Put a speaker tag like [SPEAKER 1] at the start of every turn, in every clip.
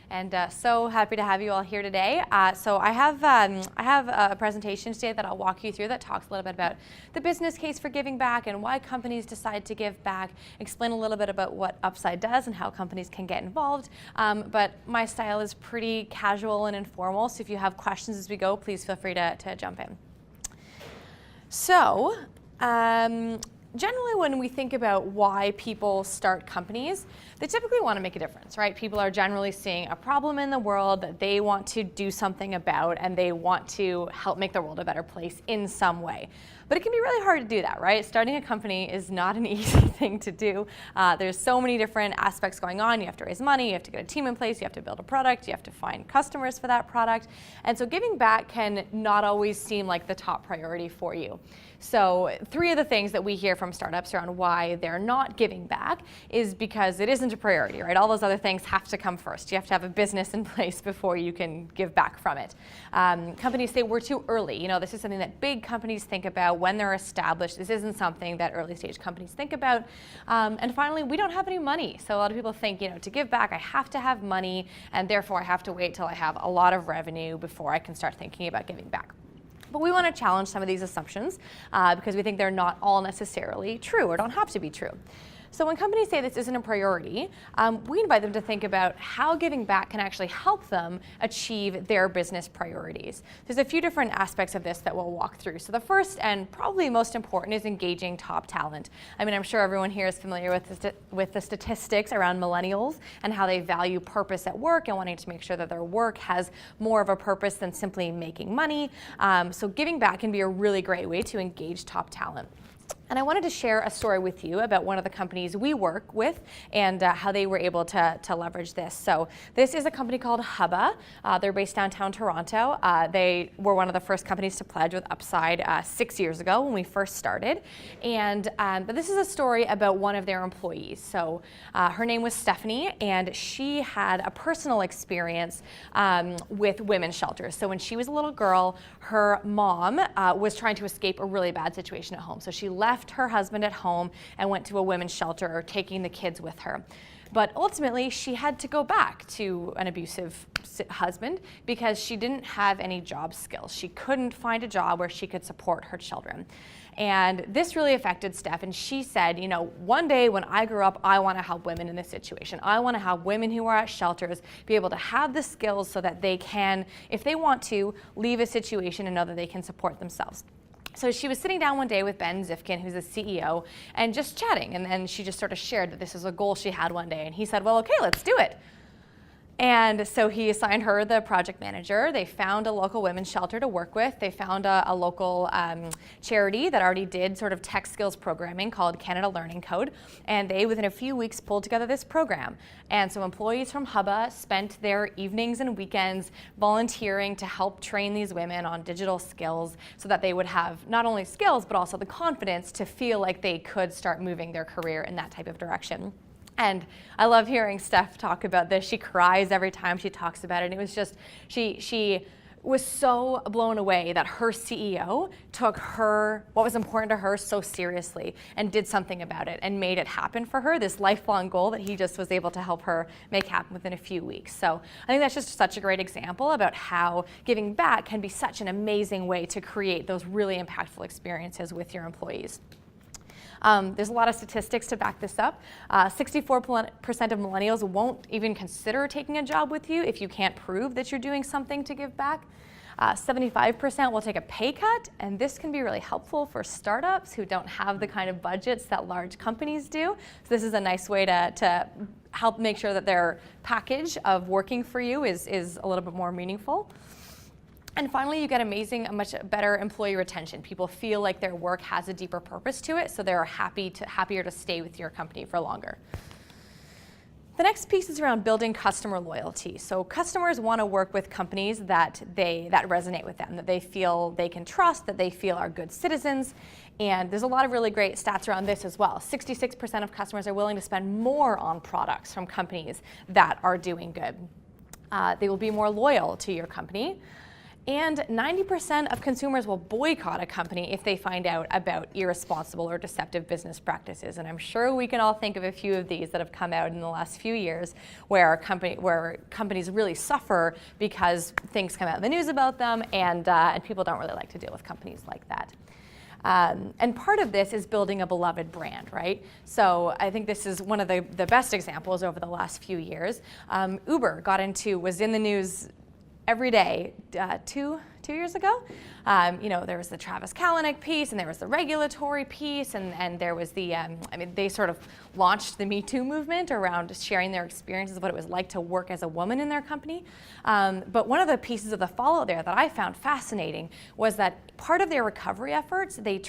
[SPEAKER 1] and so happy to have you all here today. So I have a presentation today that I'll walk you through that talks a little bit about the business case for giving back and why companies decide to give back, explain a little bit about what Upside does and how companies can get involved. But my style is pretty casual and informal, so if you have questions as we go, please feel free to jump in. So, generally when we think about why people start companies, they typically want to make a difference, right? People are generally seeing a problem in the world that they want to do something about, and they want to help make the world a better place in some way. But it can be really hard to do that, right? Starting a company is not an easy thing to do. There's so many different aspects going on. You have to raise money, you have to get a team in place, you have to build a product, you have to find customers for that product. And so giving back can not always seem like the top priority for you. So 3 of the things that we hear from startups around why they're not giving back is because it isn't a priority, right? All those other things have to come first. You have to have a business in place before you can give back from it. Companies say we're too early. You know, this is something that big companies think about when they're established. This isn't something that early stage companies think about. And finally, we don't have any money. So a lot of people think, you know, to give back, I have to have money, and therefore I have to wait till I have a lot of revenue before I can start thinking about giving back. But we want to challenge some of these assumptions because we think they're not all necessarily true or don't have to be true. So when companies say this isn't a priority, we invite them to think about how giving back can actually help them achieve their business priorities. There's a few different aspects of this that we'll walk through. So the first and probably most important is engaging top talent. I mean, I'm sure everyone here is familiar with the statistics around millennials and how they value purpose at work and wanting to make sure that their work has more of a purpose than simply making money. So giving back can be a really great way to engage top talent. And I wanted to share a story with you about one of the companies we work with and how they were able to leverage this. So this is a company called Hubba. They're based downtown Toronto. They were one of the first companies to pledge with Upside 6 years ago when we first started. And but this is a story about one of their employees. So her name was Stephanie, and she had a personal experience with women's shelters. So when she was a little girl, her mom was trying to escape a really bad situation at home. So she left her husband at home and went to a women's shelter, taking the kids with her. But ultimately, she had to go back to an abusive husband because she didn't have any job skills. She couldn't find a job where she could support her children. And this really affected Steph, and she said, you know, one day when I grow up, I want to help women in this situation. I want to have women who are at shelters be able to have the skills so that they can, if they want to, leave a situation and know that they can support themselves. So she was sitting down one day with Ben Zifkin, who's the CEO, and just chatting. And then she just sort of shared that this was a goal she had one day. And he said, well, okay, let's do it. And so he assigned her the project manager. They found a local women's shelter to work with. They found a local charity that already did sort of tech skills programming called Canada Learning Code. And they, within a few weeks, pulled together this program. And so employees from Hubba spent their evenings and weekends volunteering to help train these women on digital skills so that they would have not only skills, but also the confidence to feel like they could start moving their career in that type of direction. And I love hearing Steph talk about this. She cries every time she talks about it. And it was just, she was so blown away that her CEO took what was important to her so seriously and did something about it and made it happen for her, this lifelong goal that he just was able to help her make happen within a few weeks. So I think that's just such a great example about how giving back can be such an amazing way to create those really impactful experiences with your employees. There's a lot of statistics to back this up. 64% of millennials won't even consider taking a job with you if you can't prove that you're doing something to give back. 75% will take a pay cut, and this can be really helpful for startups who don't have the kind of budgets that large companies do. So this is a nice way to help make sure that their package of working for you is a little bit more meaningful. And finally, you get much better employee retention. People feel like their work has a deeper purpose to it, so they're happier to stay with your company for longer. The next piece is around building customer loyalty. So customers want to work with companies that resonate with them, that they feel they can trust, that they feel are good citizens. And there's a lot of really great stats around this as well. 66% of customers are willing to spend more on products from companies that are doing good. They will be more loyal to your company. And 90% of consumers will boycott a company if they find out about irresponsible or deceptive business practices. And I'm sure we can all think of a few of these that have come out in the last few years where companies really suffer because things come out in the news about them, and people don't really like to deal with companies like that. And part of this is building a beloved brand, right? So I think this is one of the best examples over the last few years. Uber was in the news every day 2 years ago. There was the Travis Kalanick piece, and there was the regulatory piece, and there was they sort of launched the Me Too movement around sharing their experiences of what it was like to work as a woman in their company. But one of the pieces of the fallout there that I found fascinating was that part of their recovery efforts, they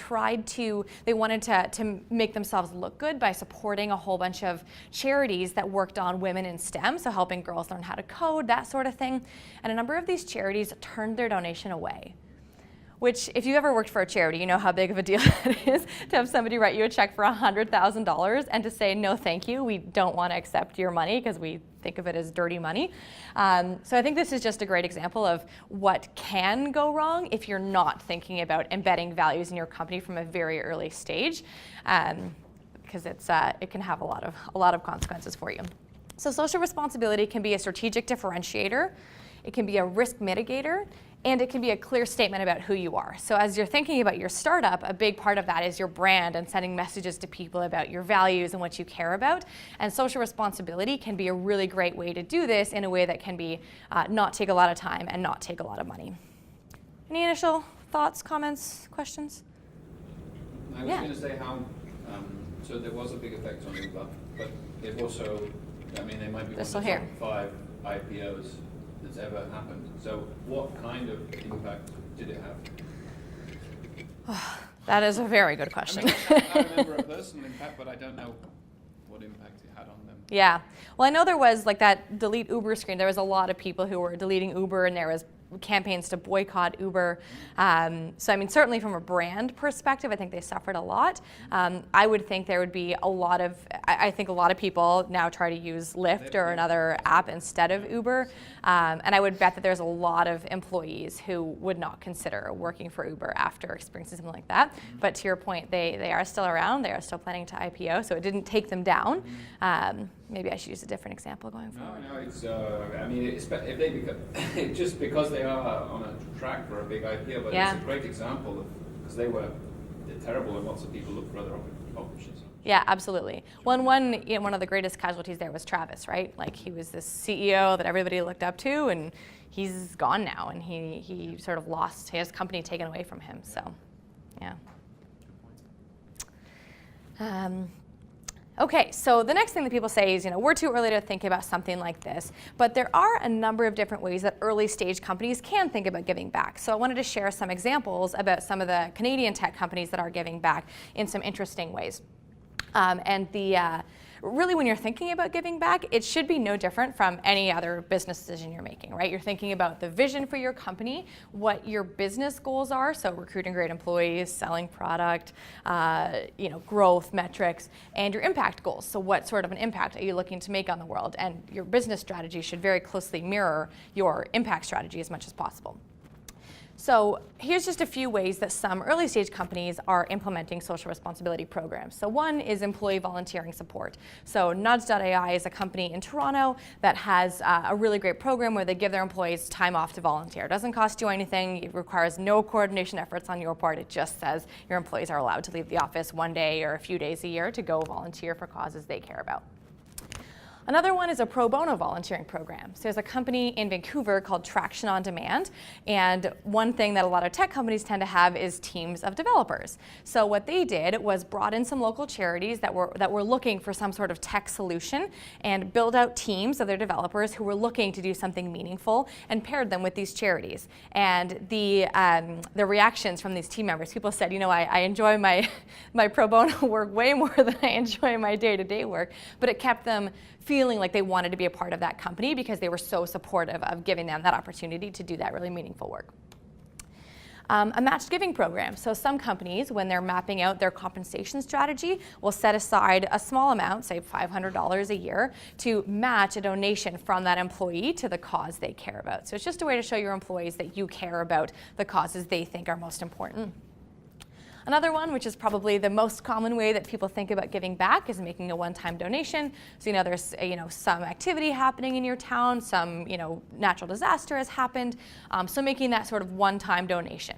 [SPEAKER 1] wanted to make themselves look good by supporting a whole bunch of charities that worked on women in STEM, so helping girls learn how to code, that sort of thing. And a number of these charities turned their donation away. Which, if you've ever worked for a charity, you know how big of a deal it is to have somebody write you a check for $100,000 and to say, no, thank you, we don't want to accept your money because we think of it as dirty money. So I think this is just a great example of what can go wrong if you're not thinking about embedding values in your company from a very early stage, because it can have a lot of consequences for you. So social responsibility can be a strategic differentiator, it can be a risk mitigator, and it can be a clear statement about who you are. So as you're thinking about your startup, a big part of that is your brand and sending messages to people about your values and what you care about. And social responsibility can be a really great way to do this in a way that can be not take a lot of time and not take a lot of money. Any initial thoughts, comments, questions?
[SPEAKER 2] I was going to say how, so there was a big effect on Uber, but it also, there might be one of the top 5 IPOs that's ever happened. So what kind of impact did it have?
[SPEAKER 1] That is a very good question.
[SPEAKER 2] I remember a personal impact, but I don't know what impact it had on them.
[SPEAKER 1] Yeah. Well, I know there was like that delete Uber screen. There was a lot of people who were deleting Uber, and there was campaigns to boycott Uber. So certainly from a brand perspective, I think they suffered a lot. I would think there would be I think a lot of people now try to use Lyft or another app instead of Uber. And I would bet that there's a lot of employees who would not consider working for Uber after experiencing something like that. But to your point, they are still around. They are still planning to IPO, so it didn't take them down. Maybe I should use a different example going forward.
[SPEAKER 2] No, it's, if they become, just because they are on a track for a big IPO, but it's a great example because they're terrible and lots of people look for other options.
[SPEAKER 1] Yeah, absolutely. Well, one of the greatest casualties there was Travis, right? Like he was this CEO that everybody looked up to, and he's gone now, and he sort of lost his company taken away from him. So, yeah. Okay, so the next thing that people say is, we're too early to think about something like this, but there are a number of different ways that early stage companies can think about giving back. So I wanted to share some examples about some of the Canadian tech companies that are giving back in some interesting ways. Really, when you're thinking about giving back, it should be no different from any other business decision you're making, right? You're thinking about the vision for your company, what your business goals are, so recruiting great employees, selling product, growth metrics, and your impact goals. So what sort of an impact are you looking to make on the world? And your business strategy should very closely mirror your impact strategy as much as possible. So here's just a few ways that some early stage companies are implementing social responsibility programs. So one is employee volunteering support. So Nudge.ai is a company in Toronto that has a really great program where they give their employees time off to volunteer. It doesn't cost you anything. It requires no coordination efforts on your part. It just says your employees are allowed to leave the office one day or a few days a year to go volunteer for causes they care about. Another one is a pro bono volunteering program. So there's a company in Vancouver called Traction on Demand, and one thing that a lot of tech companies tend to have is teams of developers. So what they did was brought in some local charities that were looking for some sort of tech solution and build out teams of their developers who were looking to do something meaningful and paired them with these charities. And the reactions from these team members, people said, I enjoy my pro bono work way more than I enjoy my day-to-day work, but it kept them feeling like they wanted to be a part of that company because they were so supportive of giving them that opportunity to do that really meaningful work. A matched giving program. So some companies, when they're mapping out their compensation strategy, will set aside a small amount, say $500 a year, to match a donation from that employee to the cause they care about. So it's just a way to show your employees that you care about the causes they think are most important. Another one, which is probably the most common way that people think about giving back, is making a one-time donation. So there's some activity happening in your town, some natural disaster has happened, so making that sort of one-time donation.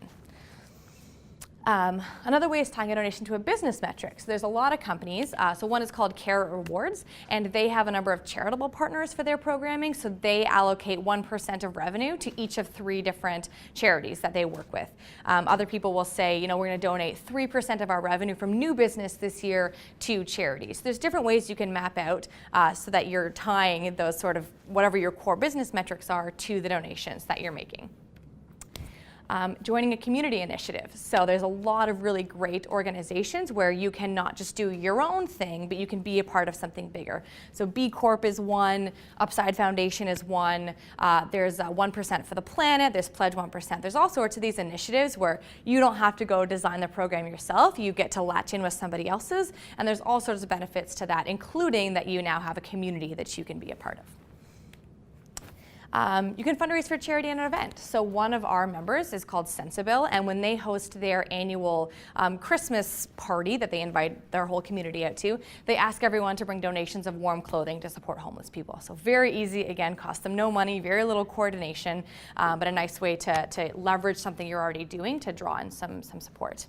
[SPEAKER 1] Another way is tying a donation to a business metric. So there's a lot of companies. So one is called Care Rewards, and they have a number of charitable partners for their programming. So they allocate 1% of revenue to each of 3 different charities that they work with. Other people will say, we're going to donate 3% of our revenue from new business this year to charities. So there's different ways you can map out so that you're tying those sort of whatever your core business metrics are to the donations that you're making. Joining a community initiative. So there's a lot of really great organizations where you can not just do your own thing, but you can be a part of something bigger. So B Corp is one, Upside Foundation is one, there's 1% for the planet, there's Pledge 1%. There's all sorts of these initiatives where you don't have to go design the program yourself, you get to latch in with somebody else's, and there's all sorts of benefits to that, including that you now have a community that you can be a part of. You can fundraise for charity and an event. So one of our members is called Sensible, and when they host their annual Christmas party that they invite their whole community out to, they ask everyone to bring donations of warm clothing to support homeless people. So very easy, again, costs them no money, very little coordination, but a nice way to leverage something you're already doing to draw in some support.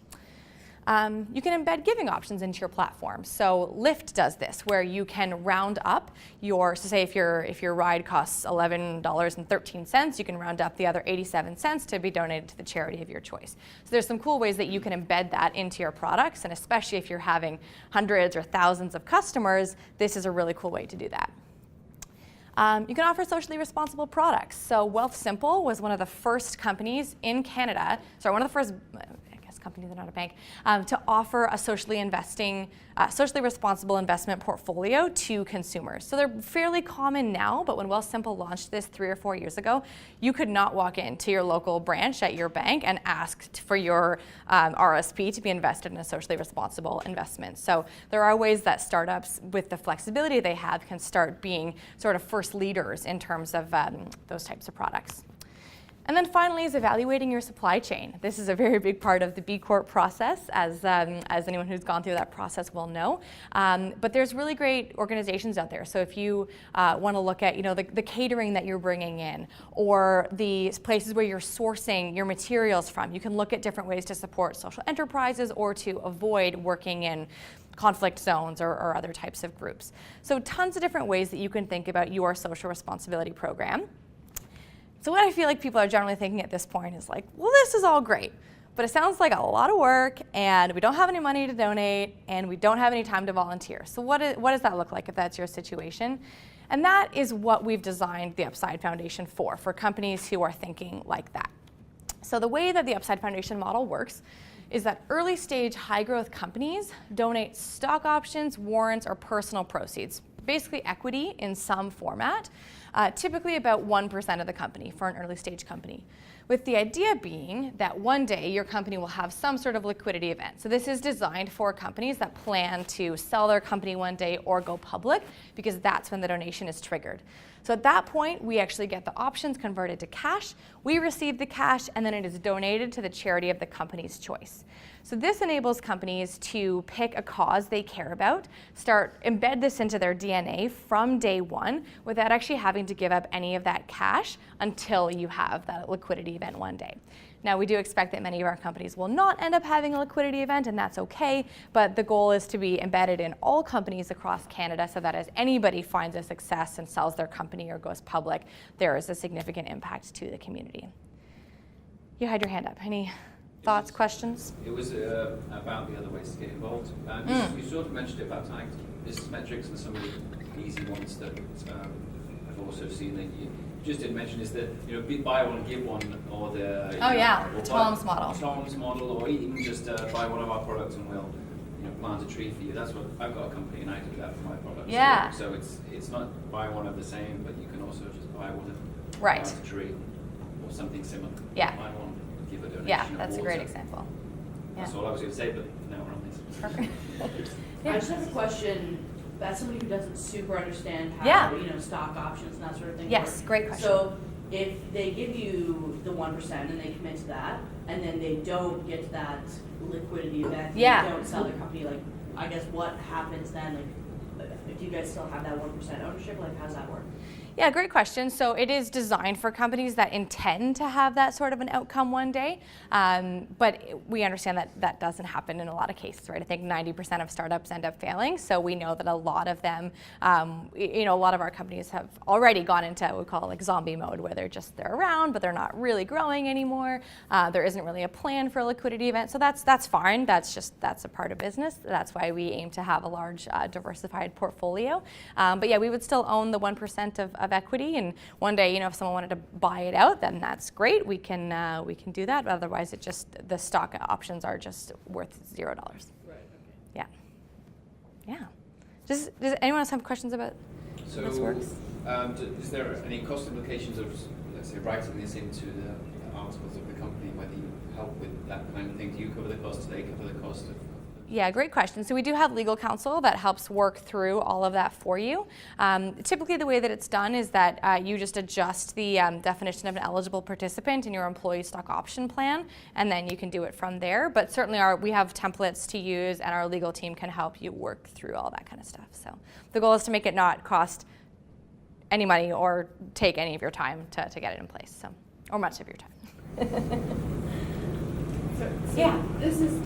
[SPEAKER 1] You can embed giving options into your platform. So Lyft does this, where you can round up so say if your ride costs $11.13, you can round up the other 87 cents to be donated to the charity of your choice. So there's some cool ways that you can embed that into your products, and especially if you're having hundreds or thousands of customers, this is a really cool way to do that. You can offer socially responsible products. So Wealthsimple was one of the first companies in Canada, one of the first company, they're not a bank, to offer a socially responsible investment portfolio to consumers. So they're fairly common now, but when Wealthsimple launched this 3 or 4 years ago, you could not walk into your local branch at your bank and ask for your RSP to be invested in a socially responsible investment. So there are ways that startups, with the flexibility they have, can start being sort of first leaders in terms of those types of products. And then finally is evaluating your supply chain. This is a very big part of the B Corp process, as anyone who's gone through that process will know. But there's really great organizations out there. So if you want to look at the catering that you're bringing in, or the places where you're sourcing your materials from, you can look at different ways to support social enterprises or to avoid working in conflict zones or other types of groups. So tons of different ways that you can think about your social responsibility program. So what I feel like people are generally thinking at this point is like, well, this is all great, but it sounds like a lot of work, and we don't have any money to donate, and we don't have any time to volunteer. So what does that look like if that's your situation? And that is what we've designed the Upside Foundation for companies who are thinking like that. So the way that the Upside Foundation model works is that early stage high growth companies donate stock options, warrants, or personal proceeds, basically equity in some format, typically about 1% of the company for an early stage company, with the idea being that one day your company will have some sort of liquidity event. So this is designed for companies that plan to sell their company one day or go public, because that's when the donation is triggered. So at that point, we actually get the options converted to cash, we receive the cash, and then it is donated to the charity of the company's choice. So this enables companies to pick a cause they care about, embed this into their DNA from day one without actually having to give up any of that cash until you have that liquidity event one day. Now, we do expect that many of our companies will not end up having a liquidity event, and that's okay, but the goal is to be embedded in all companies across Canada so that as anybody finds a success and sells their company or goes public, there is a significant impact to the community. You had your hand up. Any thoughts, questions?
[SPEAKER 2] It was about the other ways to get involved. You sort of mentioned it about tying business metrics, and some of the easy ones that I've also seen that you just didn't mention is that buy one, give one, or the
[SPEAKER 1] the Colins model.
[SPEAKER 2] Colins model, or even just buy one of our products and we'll plant a tree for you. That's what I've got a company and I do that for my products.
[SPEAKER 1] Yeah.
[SPEAKER 2] So it's not buy one of the same, but you can also just buy one and
[SPEAKER 1] right.
[SPEAKER 2] plant a tree or something similar.
[SPEAKER 1] Yeah.
[SPEAKER 2] Buy one give a donation.
[SPEAKER 1] Yeah, that's a
[SPEAKER 2] award.
[SPEAKER 1] great
[SPEAKER 2] So
[SPEAKER 1] example. Yeah.
[SPEAKER 2] That's all I was going to say, but now we're on this.
[SPEAKER 1] Perfect.
[SPEAKER 3] I just have a question, as somebody who doesn't super understand how,
[SPEAKER 1] Yeah.
[SPEAKER 3] stock options and that sort of thing
[SPEAKER 1] Yes,
[SPEAKER 3] work.
[SPEAKER 1] great question.
[SPEAKER 3] So if they give you the 1% and they commit to that, and then they don't get to that liquidity event,
[SPEAKER 1] Yeah.
[SPEAKER 3] they don't sell their company, like, I guess what happens then? Like, if you guys still have that 1% ownership, like, how does that work?
[SPEAKER 1] Yeah, great question. So it is designed for companies that intend to have that sort of an outcome one day, but we understand that that doesn't happen in a lot of cases, right? I think 90% of startups end up failing, so we know that a lot of them, a lot of our companies have already gone into what we call like zombie mode, where they're around, but they're not really growing anymore. There isn't really a plan for a liquidity event, so that's fine. That's a part of business. That's why we aim to have a large diversified portfolio. But yeah, we would still own the 1% of equity, and one day, if someone wanted to buy it out, then that's great. We can do that. But otherwise, the stock options are just worth $0.
[SPEAKER 3] Right, okay.
[SPEAKER 1] Yeah. Yeah. Does anyone else have questions about how this works?
[SPEAKER 2] Is there any cost implications of, let's say, writing this into the articles of the company, whether you help with that kind of thing? Do you cover the cost? Do they cover the cost of?
[SPEAKER 1] Yeah, great question. So we do have legal counsel that helps work through all of that for you. Typically the way that it's done is that you just adjust the definition of an eligible participant in your employee stock option plan, and then you can do it from there. But certainly we have templates to use, and our legal team can help you work through all that kind of stuff. So the goal is to make it not cost any money or take any of your time to get it in place, so, or much of your time.
[SPEAKER 4] So
[SPEAKER 1] Yeah.
[SPEAKER 4] This is,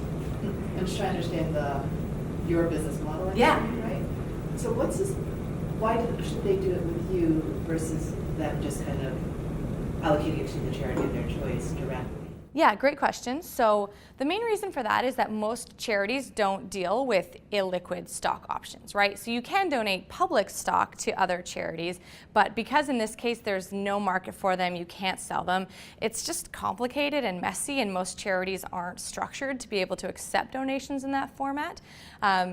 [SPEAKER 4] I'm just trying to understand your business model,
[SPEAKER 1] Yeah.
[SPEAKER 4] right? So why should they do it with you versus them just kind of allocating it to the charity of their choice directly?
[SPEAKER 1] Yeah, great question. So the main reason for that is that most charities don't deal with illiquid stock options, right? So you can donate public stock to other charities, but because in this case there's no market for them, you can't sell them, it's just complicated and messy, and most charities aren't structured to be able to accept donations in that format.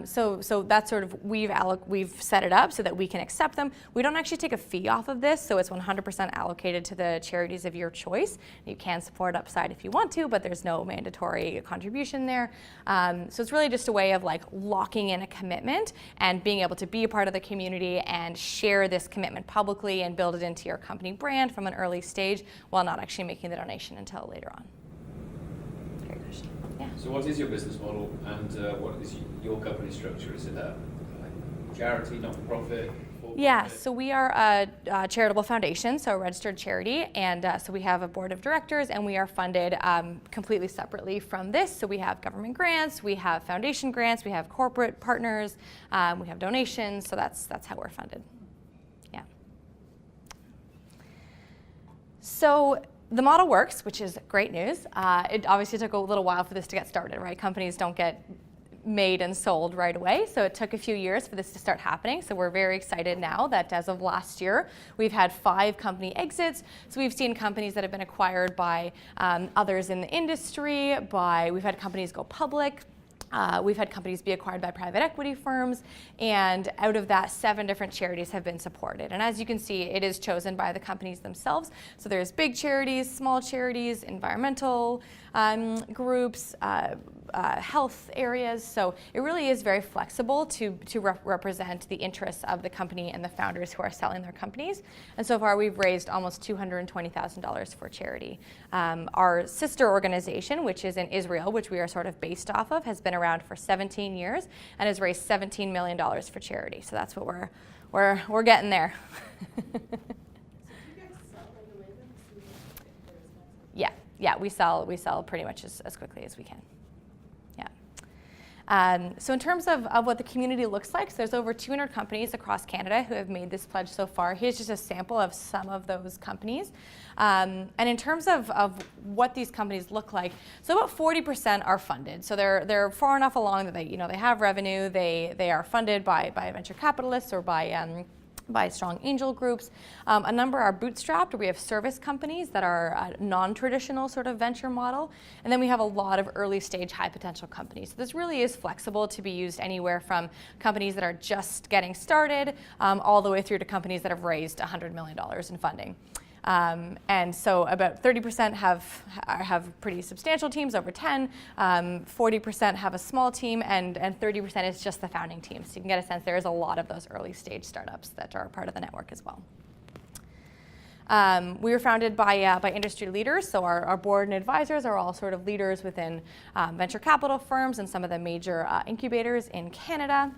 [SPEAKER 1] So that's sort of, we've set it up so that we can accept them. We don't actually take a fee off of this, so it's 100% allocated to the charities of your choice. You can support Upside if you want to, but there's no mandatory contribution there. So it's really just a way of like locking in a commitment and being able to be a part of the community and share this commitment publicly and build it into your company brand from an early stage while not actually making the donation until later on. Great question. Yeah.
[SPEAKER 2] So what is your business model, and what is your company structure? Is it a charity, not-for-profit?
[SPEAKER 1] Yeah, so we are a charitable foundation, so a registered charity, and so we have a board of directors, and we are funded completely separately from this. So we have government grants, we have foundation grants, we have corporate partners, we have donations, so that's how we're funded. Yeah. So the model works, which is great news. It obviously took a little while for this to get started, right? Companies don't get made and sold right away, so it took a few years for this to start happening. So we're very excited now that as of last year, we've had 5 company exits. So we've seen companies that have been acquired by others in the industry, we've had companies go public. We've had companies be acquired by private equity firms, and out of that, 7 different charities have been supported. And as you can see, it is chosen by the companies themselves. So there's big charities, small charities, environmental groups, health areas. So it really is very flexible to represent the interests of the company and the founders who are selling their companies. And so far, we've raised almost $220,000 for charity. Our sister organization, which is in Israel, which we are sort of based off of, has been around for 17 years and has raised $17 million for charity. So that's what we're getting there. Yeah, we sell pretty much as quickly as we can. So in terms of what the community looks like, so there's over 200 companies across Canada who have made this pledge so far. Here's just a sample of some of those companies. And in terms of what these companies look like, so about 40% are funded. So they're far enough along that they have revenue. They are funded by venture capitalists or by strong angel groups. A number are bootstrapped, or we have service companies that are a non-traditional sort of venture model. And then we have a lot of early stage high potential companies. So this really is flexible to be used anywhere from companies that are just getting started all the way through to companies that have raised $100 million in funding. And so about 30% have pretty substantial teams, over 10, 40% have a small team, and 30% is just the founding team. So you can get a sense there is a lot of those early stage startups that are part of the network as well. We were founded by industry leaders, so our board and advisors are all sort of leaders within venture capital firms and some of the major incubators in Canada.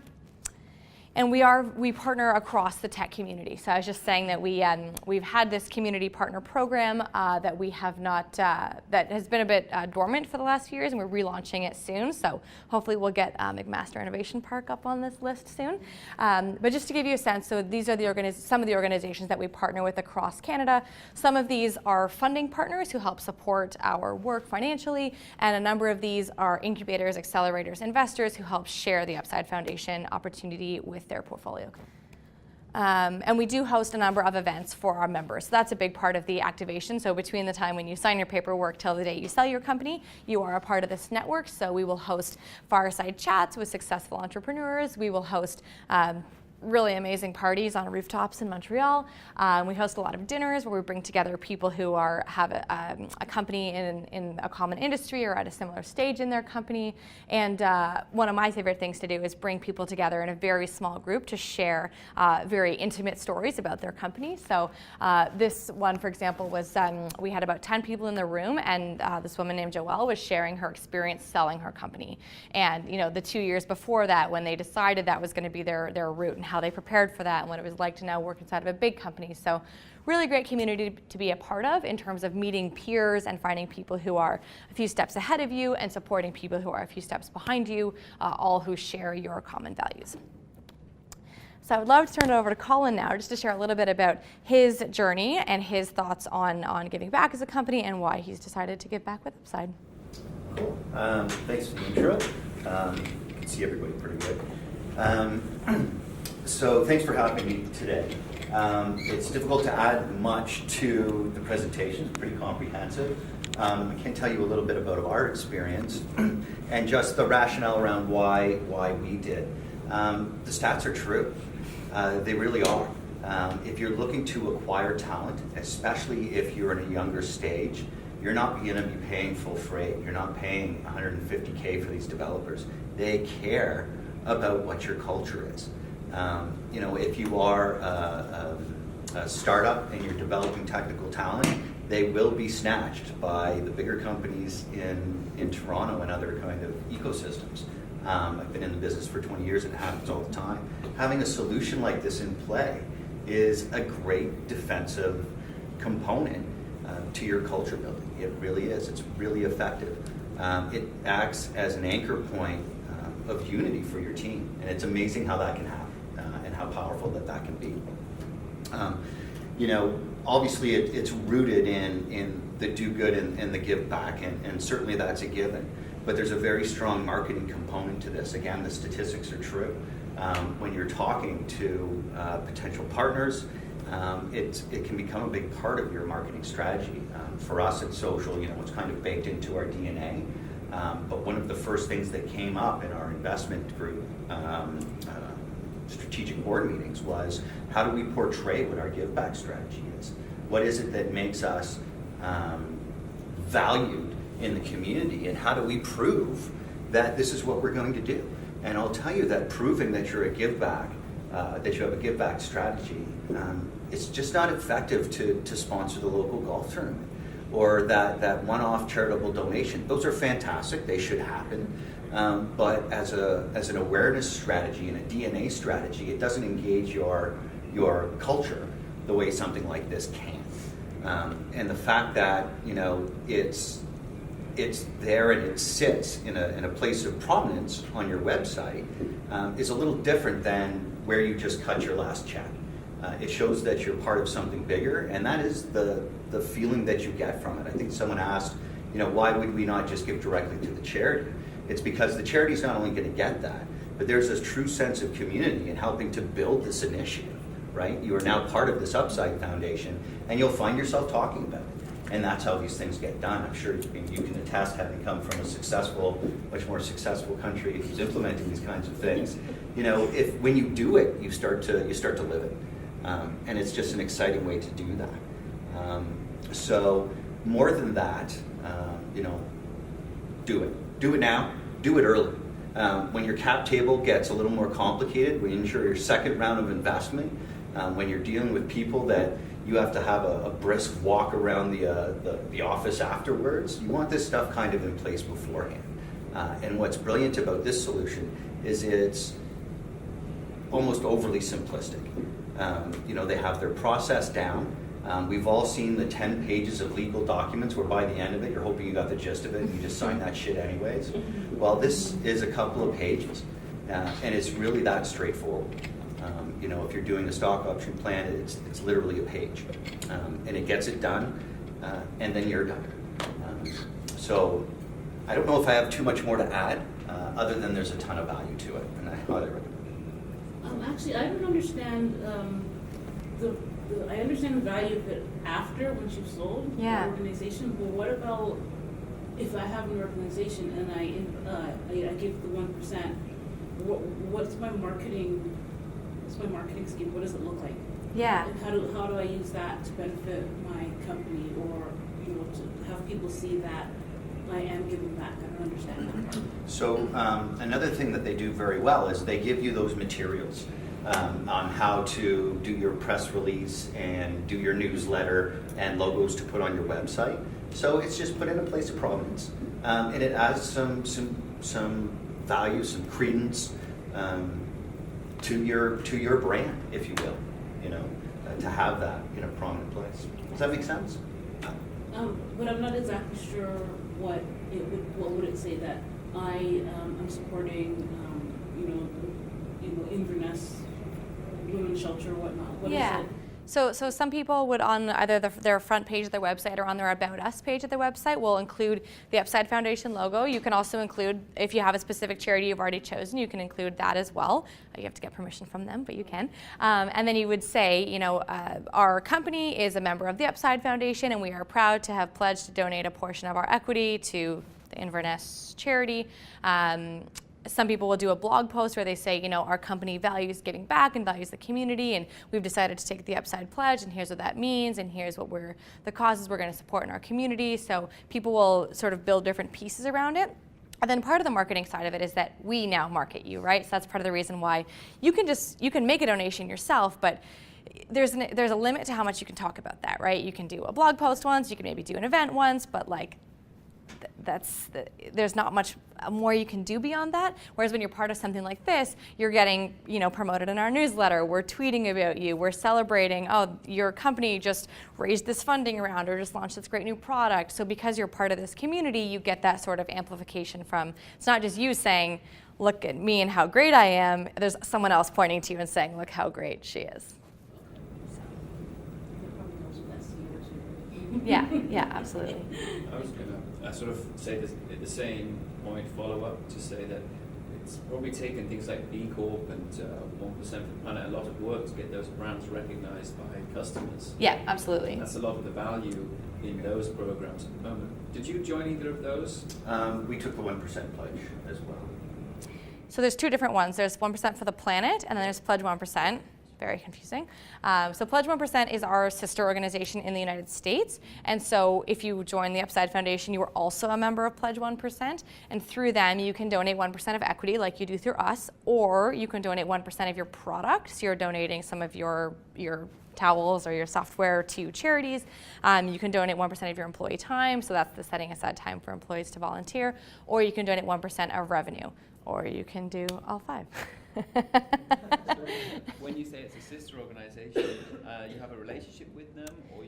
[SPEAKER 1] And we partner across the tech community. So I was just saying that we've had this community partner program that we have not, that has been a bit dormant for the last few years, and we're relaunching it soon. So hopefully we'll get McMaster Innovation Park up on this list soon. But just to give you a sense, so these are some of the organizations that we partner with across Canada. Some of these are funding partners who help support our work financially, and a number of these are incubators, accelerators, investors who help share the Upside Foundation opportunity with their portfolio. And we do host a number of events for our members. So that's a big part of the activation. So between the time when you sign your paperwork till the day you sell your company, you are a part of this network. So we will host fireside chats with successful entrepreneurs. We will host really amazing parties on rooftops in Montreal. We host a lot of dinners where we bring together people who have a company in a common industry or at a similar stage in their company. And one of my favorite things to do is bring people together in a very small group to share very intimate stories about their company. So this one, for example, was we had about 10 people in the room, and this woman named Joelle was sharing her experience selling her company. And the 2 years before that, when they decided that was going to be their route, and how they prepared for that, and what it was like to now work inside of a big company. So really great community to be a part of in terms of meeting peers and finding people who are a few steps ahead of you and supporting people who are a few steps behind you, all who share your common values. So I would love to turn it over to Colin now, just to share a little bit about his journey and his thoughts on giving back as a company and why he's decided to give back with Upside.
[SPEAKER 5] Cool. Thanks for the intro. You can see everybody pretty good. So thanks for having me today. It's difficult to add much to the presentation. It's pretty comprehensive. I can tell you a little bit about our experience and just the rationale around why we did. The stats are true. They really are. If you're looking to acquire talent, especially if you're in a younger stage, you're not going to be paying full freight. You're not paying $150K for these developers. They care about what your culture is. If you are a startup and you're developing technical talent, they will be snatched by the bigger companies in Toronto and other kind of ecosystems. I've been in the business for 20 years and it happens all the time. Having a solution like this in play is a great defensive component to your culture building. It really is. It's really effective. It acts as an anchor point of unity for your team, and it's amazing how that can happen and how powerful that can be. Obviously it's rooted in the do good and the give back, and certainly that's a given. But there's a very strong marketing component to this. Again, the statistics are true. When you're talking to potential partners, it can become a big part of your marketing strategy. For us at Social, it's kind of baked into our DNA. But one of the first things that came up in our investment group strategic board meetings was, how do we portray what our give back strategy is? What is it that makes us valued in the community, and how do we prove that this is what we're going to do? And I'll tell you that proving that you're a give back, that you have a give back strategy, it's just not effective to sponsor the local golf tournament or that one-off charitable donation. Those are fantastic, they should happen. But as an awareness strategy and a DNA strategy, it doesn't engage your culture the way something like this can. And the fact that it's there and it sits in a place of prominence on your website is a little different than where you just cut your last check. It shows that you're part of something bigger, and that is the feeling that you get from it. I think someone asked, why would we not just give directly to the charity? It's because the charity's not only going to get that, but there's this true sense of community in helping to build this initiative, right? You are now part of this Upside Foundation, and you'll find yourself talking about it. And that's how these things get done. I'm sure you can attest, having come from a much more successful country who's implementing these kinds of things. When you do it, you start to live it. And it's just an exciting way to do that. So more than that, do it. Do it now. Do it early. When your cap table gets a little more complicated, when you ensure your second round of investment, when you're dealing with people that you have to have a brisk walk around the office afterwards, you want this stuff kind of in place beforehand. And what's brilliant about this solution is it's almost overly simplistic. They have their process down. We've all seen the 10 pages of legal documents where by the end of it, you're hoping you got the gist of it and you just sign that shit anyways. Well, this is a couple of pages, and it's really that straightforward. If you're doing a stock option plan, it's literally a page, and it gets it done, and then you're done. So I don't know if I have too much more to add, other than there's a ton of value to it, and I highly recommend it.
[SPEAKER 3] Actually, I don't understand I understand the value of it after, once you've sold the organization, but what about if I have an organization and I give the 1%, what's my marketing scheme? What does it look like?
[SPEAKER 1] Yeah.
[SPEAKER 3] And how do I use that to benefit my company, or to have people see that I am giving back? I don't understand that part.
[SPEAKER 5] So another thing that they do very well is they give you those materials on how to do your press release and do your newsletter and logos to put on your website. So it's just put in a place of prominence, and it adds some value, some credence to your brand, if you will. To have that in a prominent place. Does that make sense?
[SPEAKER 3] But I'm not exactly sure what would it say that I'm supporting, Inverness women's shelter or whatnot. What is it?
[SPEAKER 1] So some people would, on either their front page of their website or on their About Us page of their website, will include the Upside Foundation logo. You can also include, if you have a specific charity you've already chosen, you can include that as well. You have to get permission from them, but you can. And then you would say, our company is a member of the Upside Foundation, and we are proud to have pledged to donate a portion of our equity to the Inverness charity. Some people will do a blog post where they say, our company values giving back and values the community, and we've decided to take the Upside Pledge, and here's what that means, and here's what the causes we're going to support in our community. So people will sort of build different pieces around it. And then part of the marketing side of it is that we now market you, right? So that's part of the reason why you can make a donation yourself, but there's a limit to how much you can talk about that, right? You can do a blog post once, you can maybe do an event once, but there's not much more you can do beyond that. Whereas when you're part of something like this, you're getting promoted in our newsletter. We're tweeting about you. We're celebrating. Oh, your company just raised this funding round or just launched this great new product. So because you're part of this community, you get that sort of amplification from. It's not just you saying, "Look at me and how great I am." There's someone else pointing to you and saying, "Look how great she is." Yeah, absolutely.
[SPEAKER 2] I was going to sort of say this at the same point, follow up to say that it's probably taken things like B Corp and 1% for the Planet a lot of work to get those brands recognized by customers.
[SPEAKER 1] Yeah, absolutely.
[SPEAKER 2] And that's a lot of the value in those programs at the moment. Did you join either of those?
[SPEAKER 5] We took the 1% pledge as well.
[SPEAKER 1] So there's two different ones. There's 1% for the planet, and then there's Pledge 1%. Very confusing. So Pledge 1% is our sister organization in the United States. And so if you join the Upside Foundation, you are also a member of Pledge 1%. And through them, you can donate 1% of equity like you do through us, or you can donate 1% of your product. So you're donating some of your towels or your software to charities. You can donate 1% of your employee time. So that's the setting aside time for employees to volunteer. Or you can donate 1% of revenue. Or you can do all five.
[SPEAKER 2] When you say it's a sister organization, you have a relationship with them, or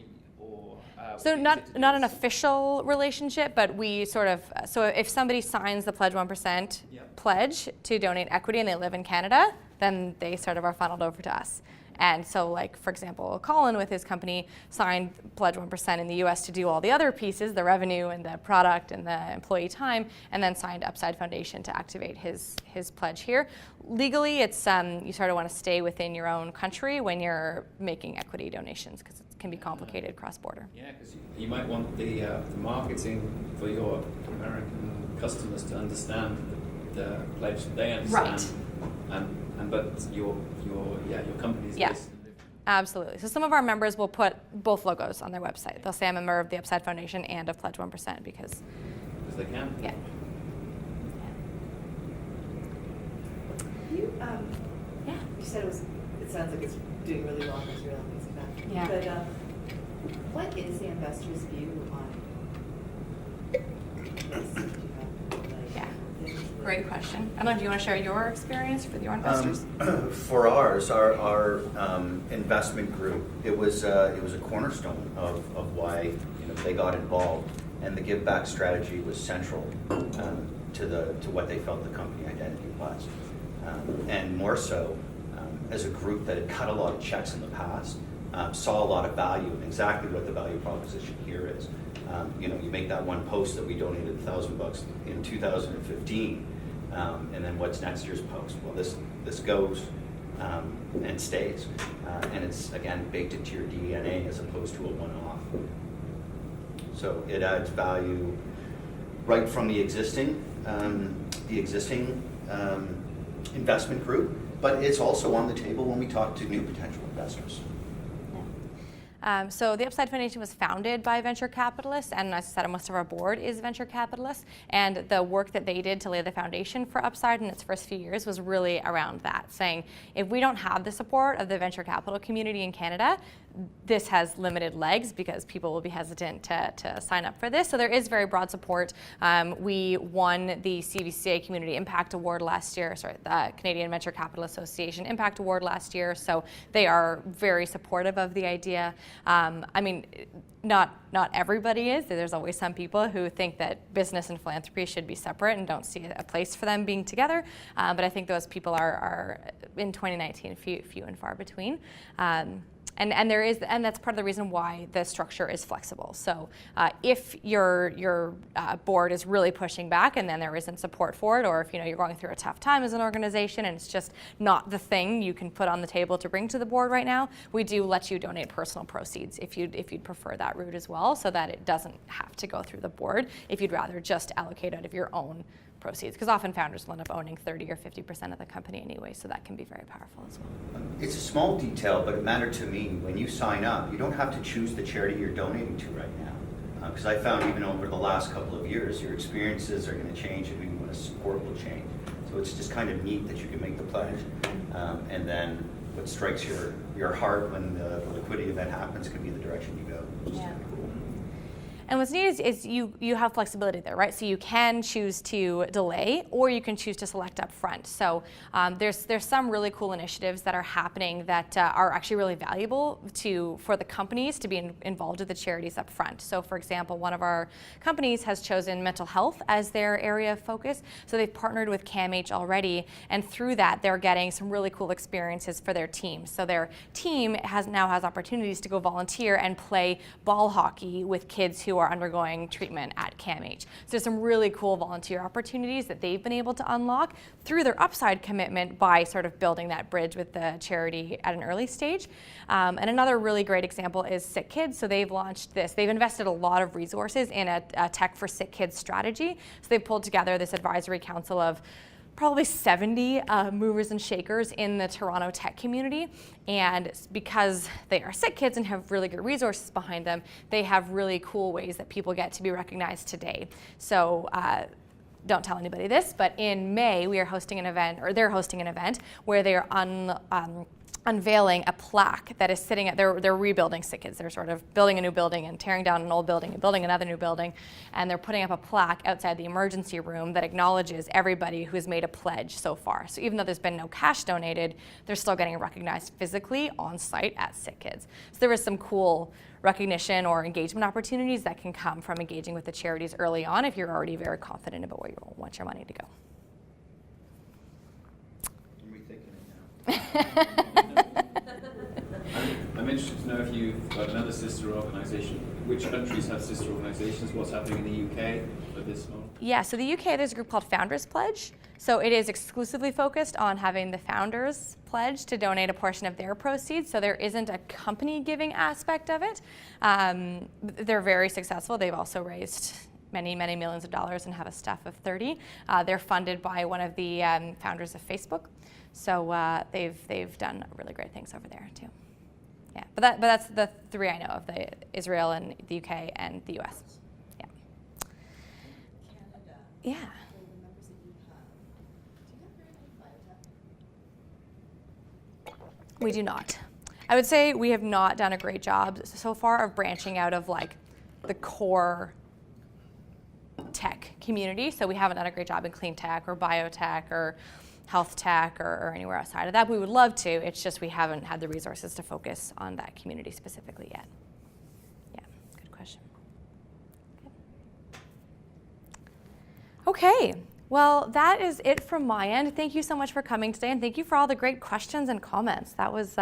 [SPEAKER 1] so not an official relationship, but we sort of, so if somebody signs the Pledge 1% pledge to donate equity and they live in Canada, then they sort of are funneled over to us. And so, like, for example, Colin with his company signed Pledge 1% in the US to do all the other pieces, the revenue and the product and the employee time, and then signed Upside Foundation to activate his pledge here. Legally, it's you sort of want to stay within your own country when you're making equity donations, because it can be complicated cross-border.
[SPEAKER 2] Yeah, because you might want the marketing for your American customers to understand the pledge that they understand.
[SPEAKER 1] Right.
[SPEAKER 2] But your company's based
[SPEAKER 1] Absolutely. So some of our members will put both logos on their website. They'll say I'm a member of the Upside Foundation and of Pledge 1% because
[SPEAKER 2] they can.
[SPEAKER 1] Yeah.
[SPEAKER 4] You,
[SPEAKER 1] Yeah.
[SPEAKER 4] you said it sounds like it's doing really well as you're things like that.
[SPEAKER 1] Yeah.
[SPEAKER 4] But what is the investor's view on this? Do you have,
[SPEAKER 1] Yeah.
[SPEAKER 4] things that-
[SPEAKER 1] Great question. I don't know, do you want to share your experience with your investors?
[SPEAKER 5] For our investment group, it was a cornerstone of why they got involved, and the give back strategy was central to what they felt the company identity was, and more so as a group that had cut a lot of checks in the past, saw a lot of value in exactly what the value proposition here is. You make that one post that we donated $1,000 in 2015. And then what's next year's post? Well, this goes and stays, and it's again baked into your DNA as opposed to a one-off. So it adds value right from the existing investment group, but it's also on the table when we talk to new potential investors.
[SPEAKER 1] So the Upside Foundation was founded by venture capitalists, and as I said, most of our board is venture capitalists, and the work that they did to lay the foundation for Upside in its first few years was really around that, saying if we don't have the support of the venture capital community in Canada, this has limited legs because people will be hesitant to sign up for this. So there is very broad support. We won the CVCA Community Impact Award last year, the Canadian Venture Capital Association Impact Award last year. So they are very supportive of the idea. I mean, not everybody is. There's always some people who think that business and philanthropy should be separate and don't see a place for them being together. But I think those people are in 2019 few and far between. And that's part of the reason why the structure is flexible. So if your board is really pushing back and then there isn't support for it, or if you're going through a tough time as an organization and it's just not the thing you can put on the table to bring to the board right now, we do let you donate personal proceeds if you'd prefer that route as well, so that it doesn't have to go through the board if you'd rather just allocate out of your own proceeds, because often founders will end up owning 30 or 50% of the company anyway, so that can be very powerful as well.
[SPEAKER 5] It's a small detail, but it mattered to me. When you sign up, you don't have to choose the charity you're donating to right now, because I found even over the last couple of years, your experiences are going to change and even what a support will change. So it's just kind of neat that you can make the pledge, and then what strikes your heart when the liquidity event happens could be the direction you go.
[SPEAKER 1] Yeah. And what's neat is you have flexibility there, right? So you can choose to delay, or you can choose to select up front. So there's some really cool initiatives that are happening that are actually really valuable for the companies to be involved with the charities up front. So for example, one of our companies has chosen mental health as their area of focus. So they've partnered with CAMH already, and through that they're getting some really cool experiences for their team. So their team now has opportunities to go volunteer and play ball hockey with kids who are undergoing treatment at CAMH. So there's some really cool volunteer opportunities that they've been able to unlock through their Upside commitment by sort of building that bridge with the charity at an early stage. And another really great example is Sick Kids. So they've launched this. They've invested a lot of resources in a Tech for Sick Kids strategy. So they've pulled together this advisory council of probably 70 movers and shakers in the Toronto tech community, and because they are sick kids and have really good resources behind them, they have really cool ways that people get to be recognized today. So don't tell anybody this, but in May we are hosting an event, or they're hosting an event where they are unveiling a plaque that is sitting at, they're rebuilding Sick Kids. They're sort of building a new building and tearing down an old building and building another new building, and they're putting up a plaque outside the emergency room that acknowledges everybody who's made a pledge so far. So even though there's been no cash donated, they're still getting recognized physically on site at Sick Kids. So there is some cool recognition or engagement opportunities that can come from engaging with the charities early on if you're already very confident about where you want your money to go.
[SPEAKER 2] I'm interested to know if you've got another sister organization. Which countries have sister organizations? What's happening in the UK for this model?
[SPEAKER 1] Yeah, so the UK, there's a group called Founders Pledge. So it is exclusively focused on having the founders pledge to donate a portion of their proceeds. So there isn't a company giving aspect of it. They're very successful. They've also raised many millions of dollars and have a staff of 30. They're funded by one of the founders of Facebook. So they've done really great things over there too. Yeah, but that's the three I know of: the Israel and the UK and the US. Yeah.
[SPEAKER 6] Canada.
[SPEAKER 1] Yeah.
[SPEAKER 6] For the members that you have, do you have very many biotech?
[SPEAKER 1] We do not. I would say we have not done a great job so far of branching out of like the core tech community. So we haven't done a great job in clean tech or biotech or health tech or anywhere outside of that. We would love to. It's just we haven't had the resources to focus on that community specifically yet. Yeah, good question. Okay. Well, that is it from my end. Thank you so much for coming today, and thank you for all the great questions and comments. That was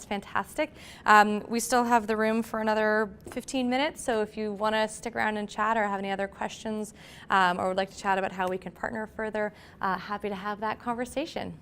[SPEAKER 1] fantastic. We still have the room for another 15 minutes, so if you want to stick around and chat or have any other questions or would like to chat about how we can partner further, happy to have that conversation.